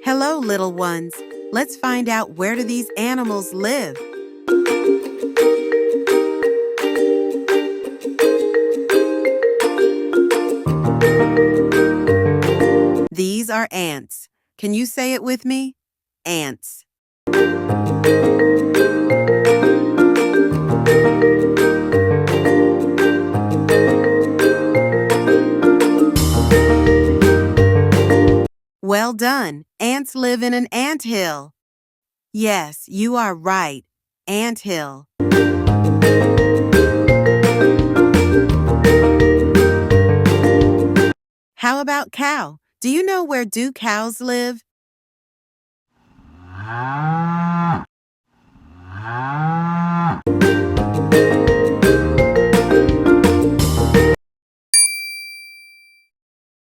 Hello, little ones. Let's find out, where do these animals live? These are ants. Can you say it with me? Ants. Well done. Ants live in an anthill. Yes, you are right. Anthill. How about cow? Do you know, where do cows live?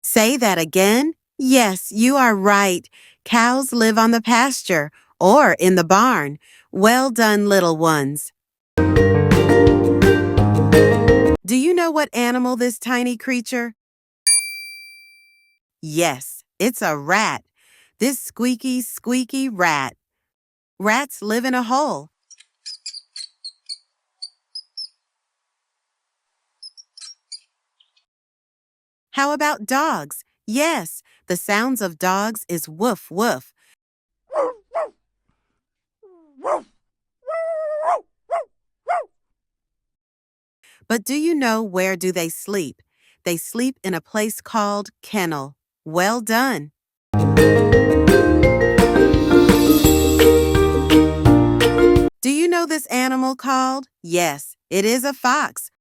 Say that again. Yes, you are right. Cows live on the pasture or in the barn. Well done, little ones. Do you know what animal this tiny creature? Yes, it's a rat. This squeaky, squeaky rat. Rats live in a hole. How about dogs? Yes, the sounds of dogs is woof, woof. But do you know, where do they sleep? They sleep in a place called kennel. Well done. Do you know this animal called? Yes, it is a fox.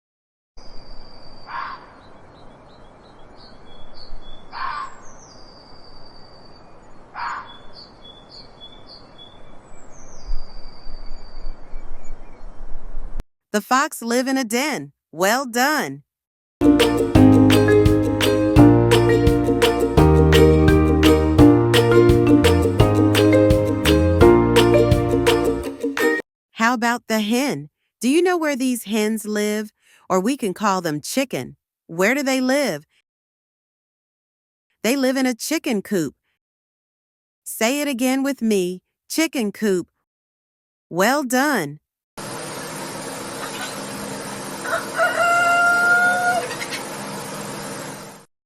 The fox live in a den. Well done. How about the hen? Do you know where these hens live? Or we can call them chicken. Where do they live? They live in a chicken coop. Say it again with me. Chicken coop. Well done.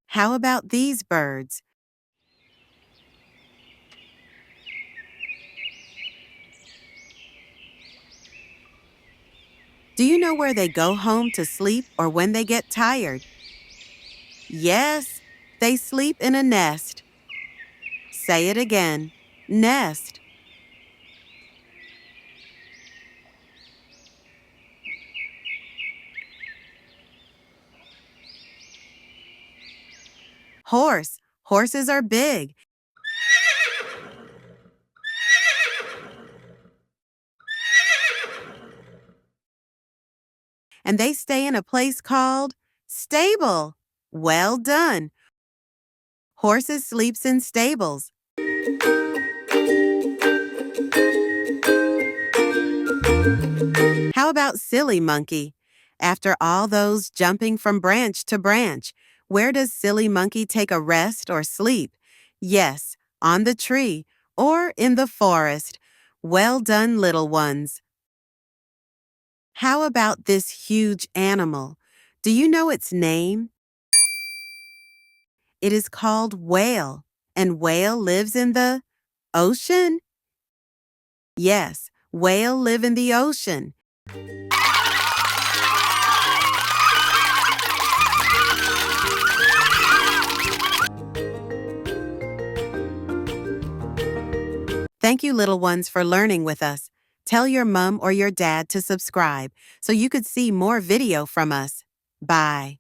How about these birds? Do you know where they go home to sleep or when they get tired? Yes, they sleep in a nest. Say it again. Nest. Horse. Horses are big. And they stay in a place called stable. Well done. Horses sleeps in stables. How about silly monkey? After all those jumping from branch to branch, where does silly monkey take a rest or sleep? Yes, on the tree or in the forest. Well done, little ones. How about this huge animal? Do you know its name? It is called whale, and whale lives in the ocean? Yes, whale live in the ocean. Thank you, little ones, for learning with us. Tell your mom or your dad to subscribe so you could see more video from us. Bye.